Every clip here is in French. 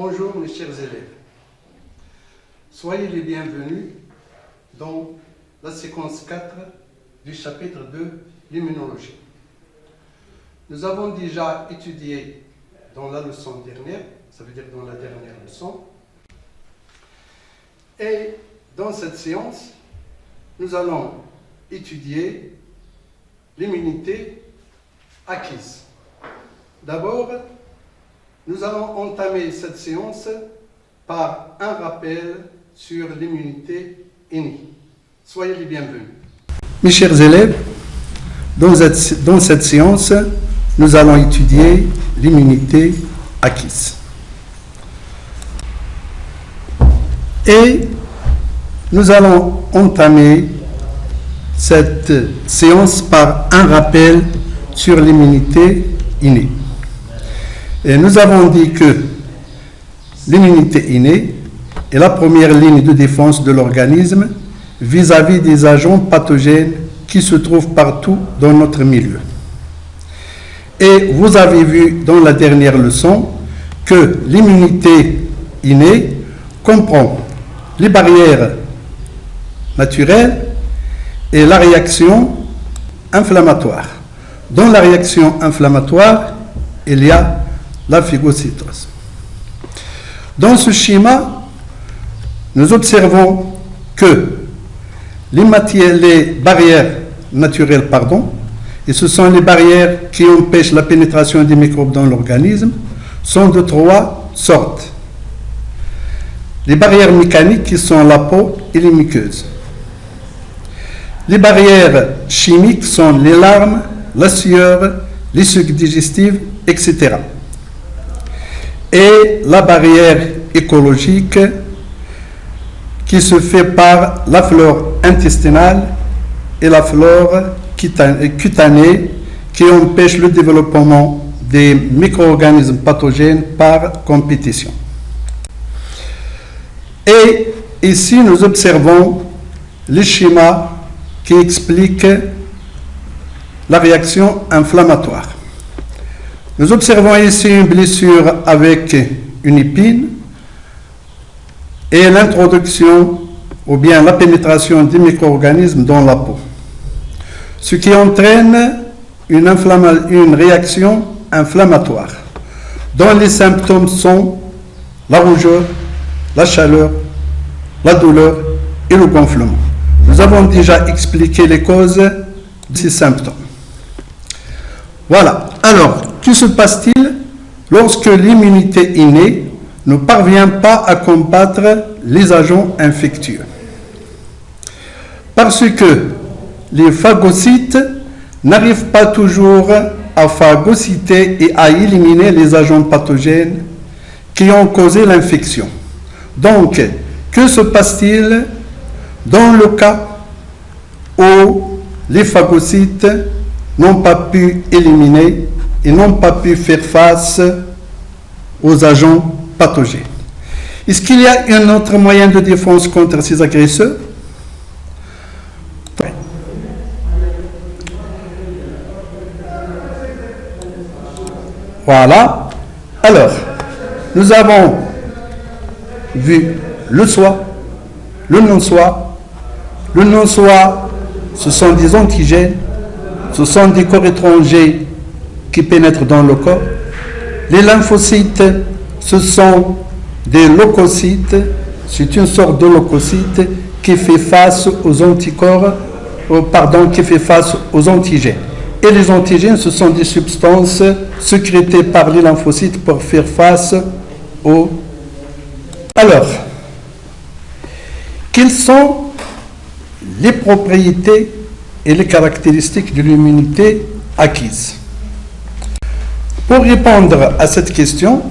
Bonjour mes chers élèves, soyez les bienvenus dans la séquence 4 du chapitre 2, l'immunologie. Nous avons déjà étudié dans la leçon dernière, ça veut dire dans la dernière leçon, et dans cette séance, nous allons étudier l'immunité acquise. D'abord, nous allons entamer cette séance par un rappel sur l'immunité innée. Soyez les bienvenus. Mes chers élèves, dans cette séance, nous allons étudier l'immunité acquise. Et nous allons entamer cette séance par un rappel sur l'immunité innée. Et nous avons dit que l'immunité innée est la première ligne de défense de l'organisme vis-à-vis des agents pathogènes qui se trouvent partout dans notre milieu. Et vous avez vu dans la dernière leçon que l'immunité innée comprend les barrières naturelles et la réaction inflammatoire. Dans la réaction inflammatoire, il y a la phagocytose. Dans ce schéma, nous observons que les barrières naturelles, et ce sont les barrières qui empêchent la pénétration des microbes dans l'organisme, sont de trois sortes. Les barrières mécaniques qui sont la peau et les muqueuses. Les barrières chimiques sont les larmes, la sueur, les sucs digestifs, etc. Et la barrière écologique qui se fait par la flore intestinale et la flore cutanée qui empêche le développement des micro-organismes pathogènes par compétition. Et ici, nous observons les schémas qui expliquent la réaction inflammatoire. Nous observons ici une blessure avec une épine et l'introduction ou bien la pénétration des micro-organismes dans la peau, ce qui entraîne une réaction inflammatoire dont les symptômes sont la rougeur, la chaleur, la douleur et le gonflement. Nous avons déjà expliqué les causes de ces symptômes. Voilà. Alors, que se passe-t-il lorsque l'immunité innée ne parvient pas à combattre les agents infectieux? Parce que les phagocytes n'arrivent pas toujours à phagocyter et à éliminer les agents pathogènes qui ont causé l'infection. Donc, que se passe-t-il dans le cas où les phagocytes n'ont pas pu éliminer et n'ont pas pu faire face aux agents pathogènes? Est-ce qu'il y a un autre moyen de défense contre ces agresseurs? Voilà. Alors, nous avons vu le soi, le non-soi. Le non-soi, ce sont des antigènes, ce sont des corps étrangers qui pénètrent dans le corps. Les lymphocytes, ce sont des leucocytes, c'est une sorte de leucocyte qui fait face aux anticorps, qui fait face aux antigènes. Et les antigènes, ce sont des substances sécrétées par les lymphocytes pour faire face aux... Alors, quelles sont les propriétés et les caractéristiques de l'immunité acquise? Pour répondre à cette question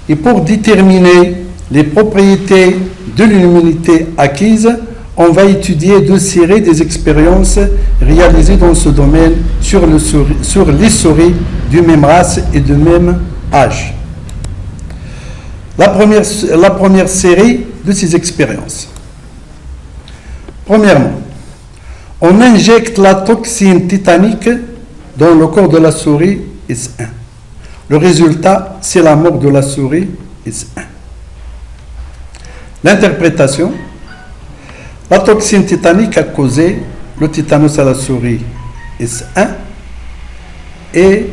et pour déterminer les propriétés de l'immunité acquise, on va étudier deux séries des expériences réalisées dans ce domaine sur les souris du même race et du même âge. La première série de ces expériences. Premièrement, on injecte la toxine tétanique dans le corps de la souris S1. Le résultat, c'est la mort de la souris S1. L'interprétation. La toxine tétanique a causé le tétanos à la souris S1 et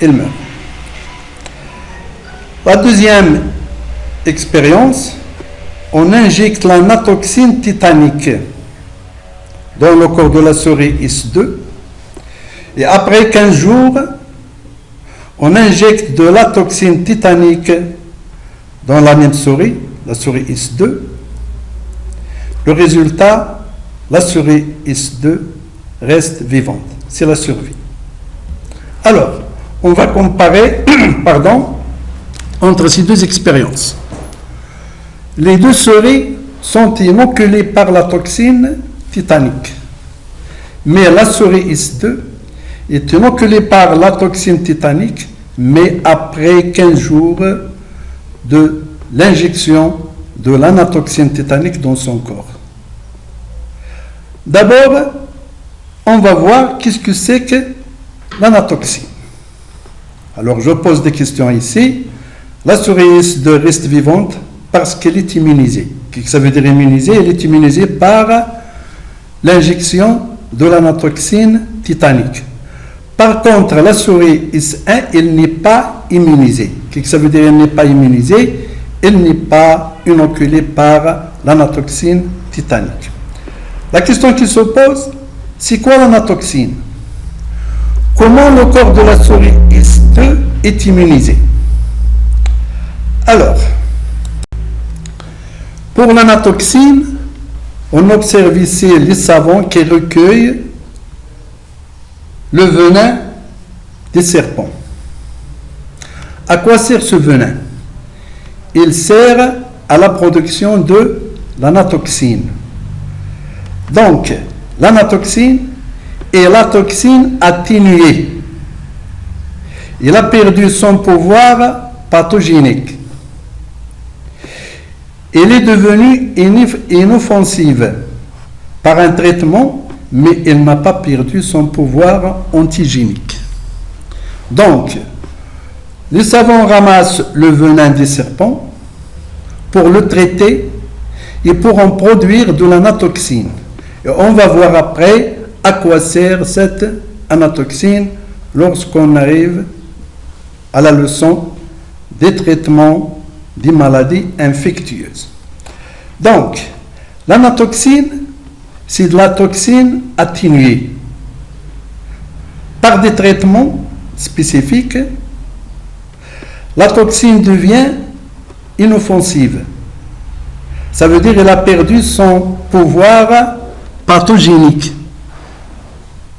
elle meurt. La deuxième expérience, on injecte la natoxine tétanique dans le corps de la souris S2 et après 15 jours, on injecte de la toxine tétanique dans la même souris, la souris S2. Le résultat, la souris S2 reste vivante. C'est la survie. Alors, on va comparer entre ces deux expériences. Les deux souris sont inoculées par la toxine tétanique. Mais la souris S2 est inoculée par la toxine tétanique, mais après 15 jours de l'injection de l'anatoxine tétanique dans son corps. D'abord, on va voir qu'est-ce que c'est que l'anatoxine. Alors, je pose des questions ici. La souris S2 reste vivante parce qu'elle est immunisée. Qu'est-ce que ça veut dire immunisée? Elle est immunisée par l'injection de l'anatoxine tétanique. Par contre, la souris S1, elle n'est pas immunisée. Qu'est-ce que ça veut dire elle n'est pas immunisée? Elle n'est pas inoculée par l'anatoxine tétanique. La question qui se pose, c'est quoi l'anatoxine? Comment le corps de la souris S2 est immunisé? Alors, pour l'anatoxine, on observe ici les savants qui recueillent le venin des serpents. À quoi sert ce venin? Il sert à la production de l'anatoxine. Donc, l'anatoxine est la toxine atténuée. Il a perdu son pouvoir pathogénique. Elle est devenue inoffensive par un traitement, mais elle n'a pas perdu son pouvoir antigénique. Donc, les savants ramassent le venin des serpents pour le traiter et pour en produire de l'anatoxine. Et on va voir après à quoi sert cette anatoxine lorsqu'on arrive à la leçon des traitements des maladies infectieuses. Donc, l'anatoxine, c'est de la toxine atténuée. Par des traitements spécifiques, la toxine devient inoffensive. Ça veut dire qu'elle a perdu son pouvoir pathogénique.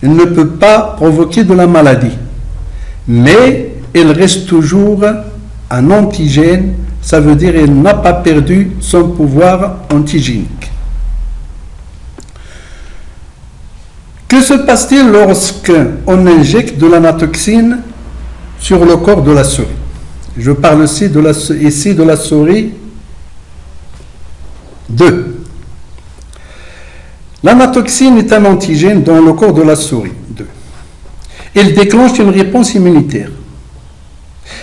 Elle ne peut pas provoquer de la maladie. Mais elle reste toujours un antigène. Ça veut dire qu'elle n'a pas perdu son pouvoir antigénique. Que se passe-t-il lorsqu'on injecte de l'anatoxine sur le corps de la souris? Je parle ici de la souris 2. L'anatoxine est un antigène dans le corps de la souris 2. Il déclenche une réponse immunitaire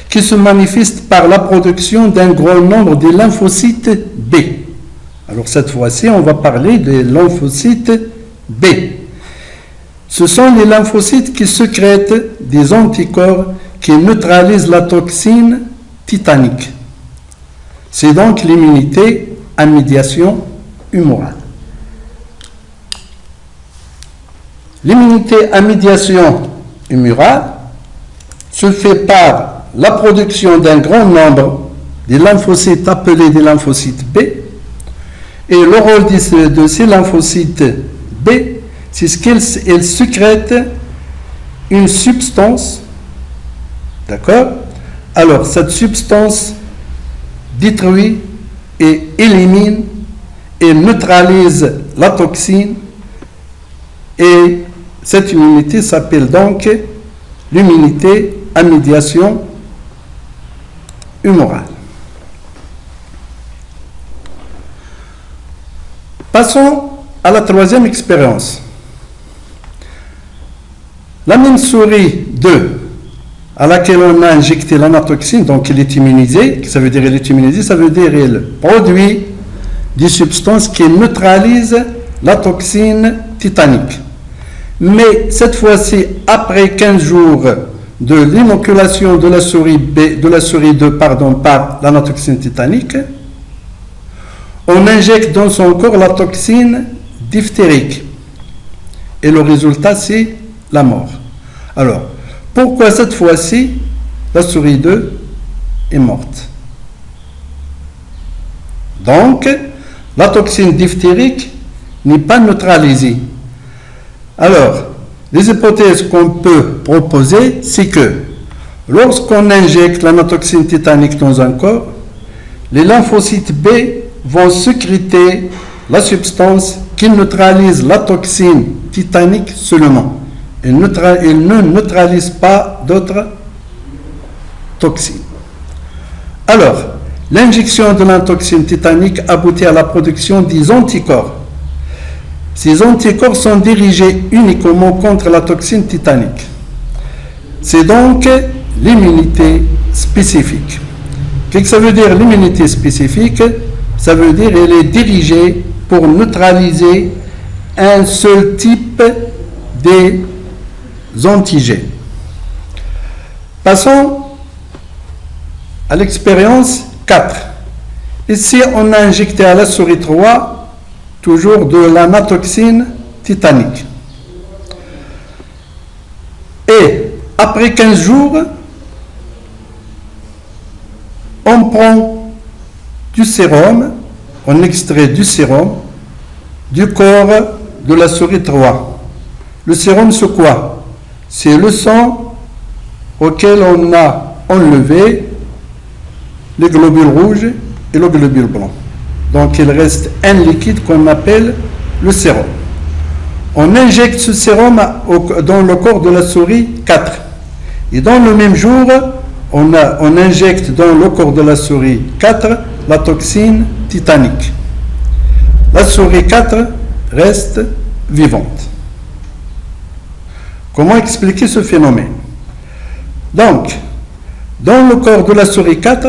qui se manifeste par la production d'un grand nombre de lymphocytes B. Alors cette fois-ci, on va parler des lymphocytes B. Ce sont les lymphocytes qui sécrètent des anticorps qui neutralisent la toxine tétanique. C'est donc l'immunité à médiation humorale. L'immunité à médiation humorale se fait par la production d'un grand nombre de lymphocytes appelés des lymphocytes B. Et le rôle de ces lymphocytes B, c'est ce qu'elles sécrètent une substance. D'accord? Alors, cette substance détruit et élimine et neutralise la toxine. Et cette immunité s'appelle donc l'immunité à médiation humorale. Passons à la troisième expérience. La même souris 2 à laquelle on a injecté l'anatoxine, donc elle est immunisée, ça veut dire qu'elle est immunisée, ça veut dire qu'elle produit des substances qui neutralisent la toxine titanique. Mais cette fois-ci, après 15 jours de l'inoculation de la souris 2 par l'anatoxine titanique, on injecte dans son corps la toxine diphtérique. Et le résultat, c'est la mort. Alors, pourquoi cette fois-ci, la souris 2 est morte? Donc, la toxine diphtérique n'est pas neutralisée. Alors, les hypothèses qu'on peut proposer, c'est que lorsqu'on injecte l'anatoxine titanique dans un corps, les lymphocytes B vont sécréter la substance qui neutralise la toxine titanique seulement. Ils ne neutralisent pas d'autres toxines. Alors, l'injection de la toxine titanique aboutit à la production des anticorps. Ces anticorps sont dirigés uniquement contre la toxine titanique. C'est donc l'immunité spécifique. Qu'est-ce que ça veut dire l'immunité spécifique? Ça veut dire qu'elle est dirigée pour neutraliser un seul type des antigènes. Passons à l'expérience 4. Ici, on a injecté à la souris 3 toujours de l'anatoxine titanique. Et après 15 jours, on prend du sérum, on extrait du sérum du corps de la souris 3. Le sérum, c'est quoi? C'est le sang auquel on a enlevé les globules rouges et le globule blanc. Donc il reste un liquide qu'on appelle le sérum. On injecte ce sérum dans le corps de la souris 4. Et dans le même jour, on injecte dans le corps de la souris 4 la toxine titanique. La souris 4 reste vivante. Comment expliquer ce phénomène? Donc, dans le corps de la souris 4,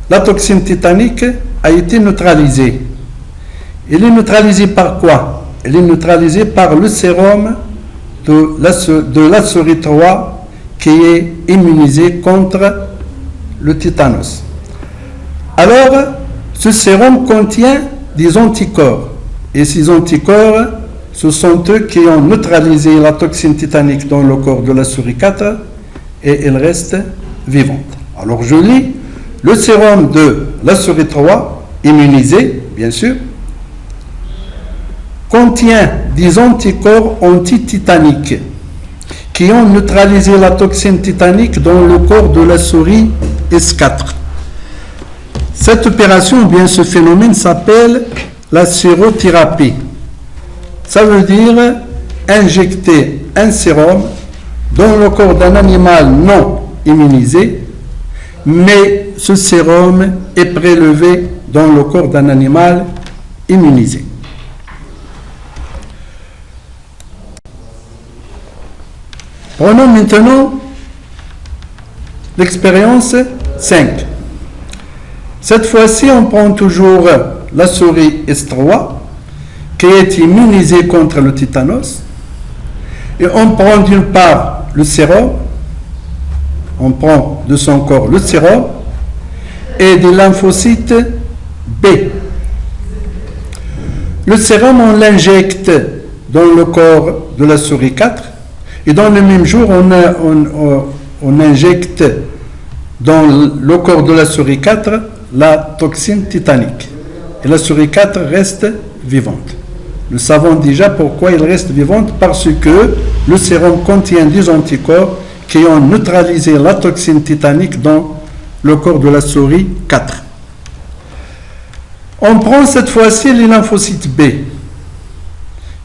la toxine titanique a été neutralisée. Elle est neutralisée par quoi? Elle est neutralisée par le sérum de la souris 3 qui est immunisé contre le tétanos. Alors, ce sérum contient des anticorps. Et ces anticorps, ce sont eux qui ont neutralisé la toxine titanique dans le corps de la souris 4 et elle reste vivante. Alors, je lis le sérum de la souris 3, immunisé, bien sûr, contient des anticorps antititaniques qui ont neutralisé la toxine titanique dans le corps de la souris S4. Cette opération, bien ce phénomène s'appelle la sérothérapie. Ça veut dire injecter un sérum dans le corps d'un animal non immunisé, mais ce sérum est prélevé dans le corps d'un animal immunisé. Prenons maintenant l'expérience 5. Cette fois-ci, on prend toujours la souris S3 qui est immunisée contre le tétanos et on prend d'une part le sérum, on prend de son corps le sérum et des lymphocytes B. Le sérum, on l'injecte dans le corps de la souris 4 et dans le même jour, on injecte dans le corps de la souris 4 la toxine titanique. Et la souris 4 reste vivante. Nous savons déjà pourquoi elle reste vivante, parce que le sérum contient des anticorps qui ont neutralisé la toxine titanique dans le corps de la souris 4. On prend cette fois-ci les lymphocytes B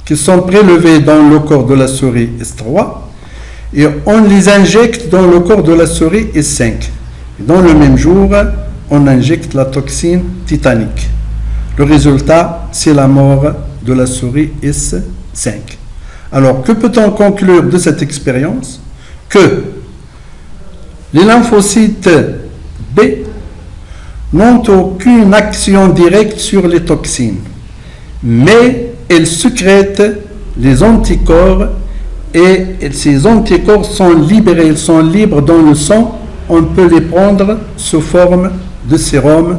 qui sont prélevés dans le corps de la souris S3 et on les injecte dans le corps de la souris S5. Et dans le même jour, on injecte la toxine titanique. Le résultat, c'est la mort de la souris S5. Alors, que peut-on conclure de cette expérience? Que les lymphocytes B n'ont aucune action directe sur les toxines, mais elles sécrètent les anticorps et ces anticorps sont libérés, ils sont libres dans le sang. On peut les prendre sous forme de sérum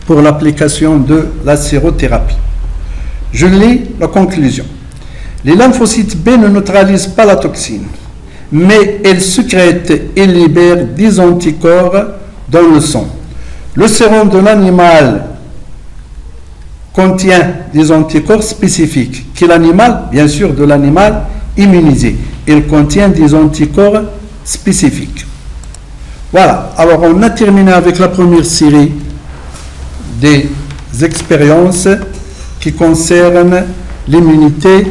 pour l'application de la sérothérapie. Je lis la conclusion. Les lymphocytes B ne neutralisent pas la toxine, mais elles sécrètent et libèrent des anticorps dans le sang. Le sérum de l'animal contient des anticorps spécifiques, qui est l'animal, bien sûr, de l'animal immunisé. Il contient des anticorps spécifiques. Voilà, alors on a terminé avec la première série des expériences qui concernent l'immunité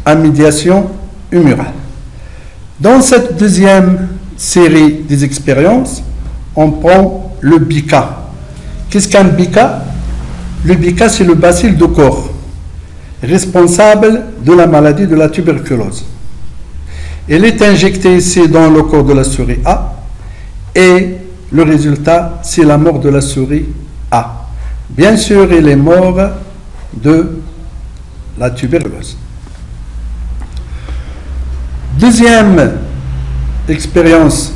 à médiation humorale. Dans cette deuxième série des expériences, on prend le BICA. Qu'est-ce qu'un BICA? Le BICA, c'est le bacille de corps, responsable de la maladie de la tuberculose. Elle est injectée ici dans le corps de la souris A et le résultat, c'est la mort de la souris A. Bien sûr, il est mort de la tuberculose. Deuxième expérience,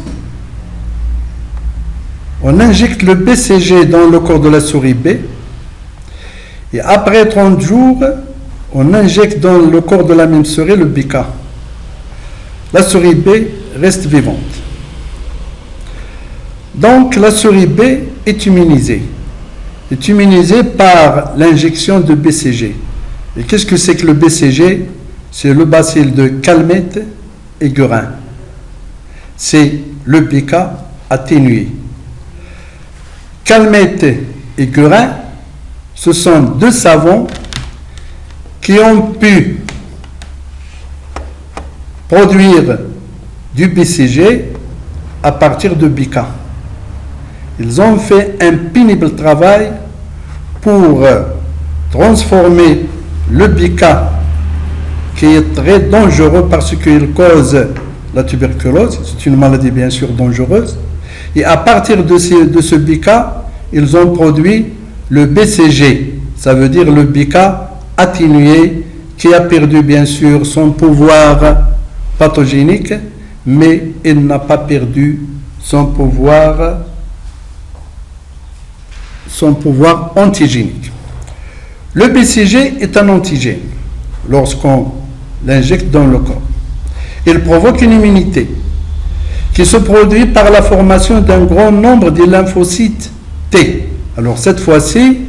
on injecte le BCG dans le corps de la souris B et après 30 jours, on injecte dans le corps de la même souris le BICA. La souris B reste vivante. Donc la souris B est immunisée. Est immunisée par l'injection de BCG. Et qu'est-ce que c'est que le BCG? C'est le bacille de Calmette et Guerin. C'est le BICA atténué. Calmette et Guerin, ce sont deux savants qui ont pu produire du BCG à partir de BICA. Ils ont fait un pénible travail pour transformer le BICA, qui est très dangereux parce qu'il cause la tuberculose, c'est une maladie bien sûr dangereuse, et à partir de ce BICA, ils ont produit le BCG, ça veut dire le BICA atténué, qui a perdu bien sûr son pouvoir pathogénique, mais il n'a pas perdu son pouvoir antigénique. Le BCG est un antigène lorsqu'on l'injecte dans le corps. Il provoque une immunité qui se produit par la formation d'un grand nombre de lymphocytes T. Alors cette fois-ci,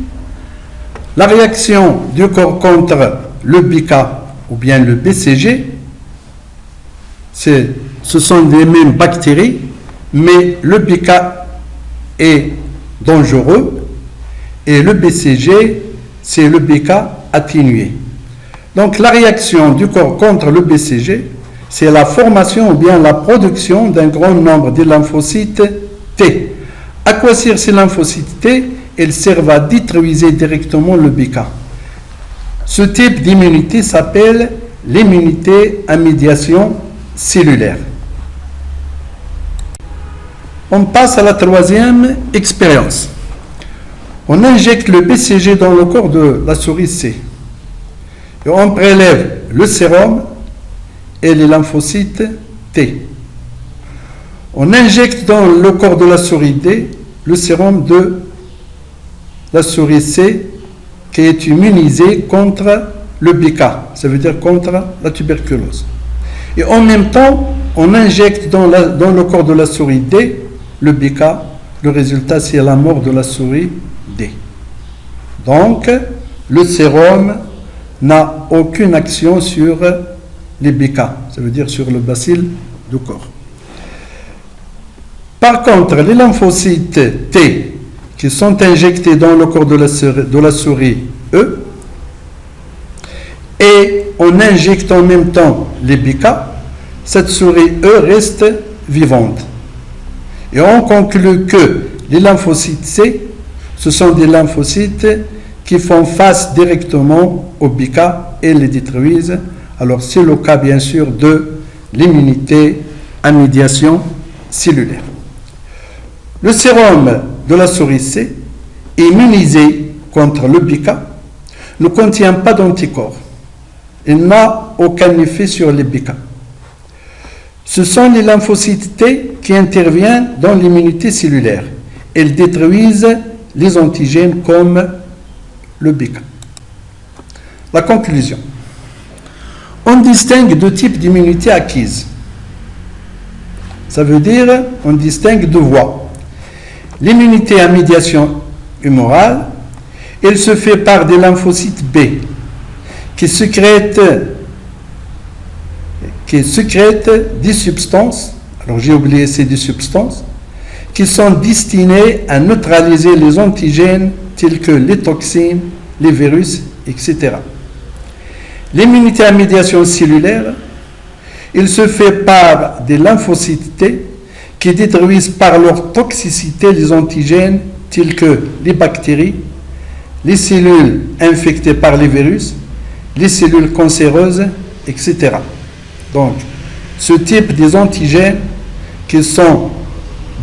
la réaction du corps contre le BICA ou bien le BCG, ce sont les mêmes bactéries, mais le BICA est dangereux et le BCG, c'est le BICA atténué. Donc la réaction du corps contre le BCG, c'est la formation ou bien la production d'un grand nombre de lymphocytes T. À quoi servent ces lymphocytes T? Ils servent à détruire directement le BICA. Ce type d'immunité s'appelle l'immunité à médiation cellulaire. On passe à la troisième expérience. On injecte le BCG dans le corps de la souris C. Et on prélève le sérum et les lymphocytes T. On injecte dans le corps de la souris D le sérum de la souris C qui est immunisée contre le BICA, ça veut dire contre la tuberculose. Et en même temps, on injecte dans le corps de la souris D le BICA. Le résultat, c'est la mort de la souris D. Donc, le sérum n'a aucune action sur les BICA, ça veut dire sur le bacille du corps. Par contre, les lymphocytes T qui sont injectés dans le corps de la souris E, et on injecte en même temps les BICA, cette souris E reste vivante. Et on conclut que les lymphocytes C, ce sont des lymphocytes qui font face directement au BICA et les détruisent. Alors c'est le cas bien sûr de l'immunité à médiation cellulaire. Le sérum de la souris C, immunisé contre le BK, ne contient pas d'anticorps. Il n'a aucun effet sur les BK. Ce sont les lymphocytes T qui interviennent dans l'immunité cellulaire. Elles détruisent les antigènes comme le BK. La conclusion. On distingue deux types d'immunité acquise. Ça veut dire on distingue deux voies. L'immunité à médiation humorale, elle se fait par des lymphocytes B qui sécrètent des substances, alors j'ai oublié ces deux substances, qui sont destinées à neutraliser les antigènes tels que les toxines, les virus, etc. L'immunité à médiation cellulaire, il se fait par des lymphocytes T qui détruisent par leur toxicité les antigènes tels que les bactéries, les cellules infectées par les virus, les cellules cancéreuses, etc. Donc, ce type des antigènes qui sont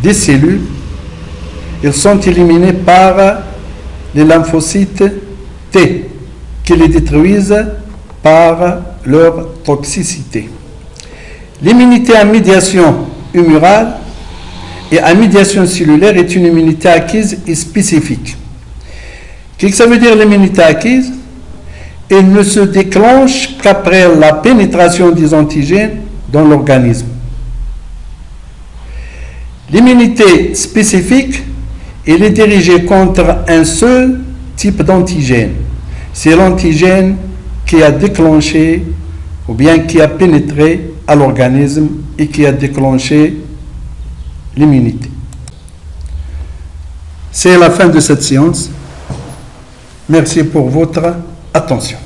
des cellules, ils sont éliminés par les lymphocytes T qui les détruisent par leur toxicité. L'immunité à médiation humorale et à médiation cellulaire est une immunité acquise et spécifique. Qu'est-ce que ça veut dire l'immunité acquise? Elle ne se déclenche qu'après la pénétration des antigènes dans l'organisme. L'immunité spécifique, elle est dirigée contre un seul type d'antigène. C'est l'antigène qui a déclenché ou bien qui a pénétré à l'organisme et qui a déclenché l'immunité. C'est la fin de cette séance. Merci pour votre attention.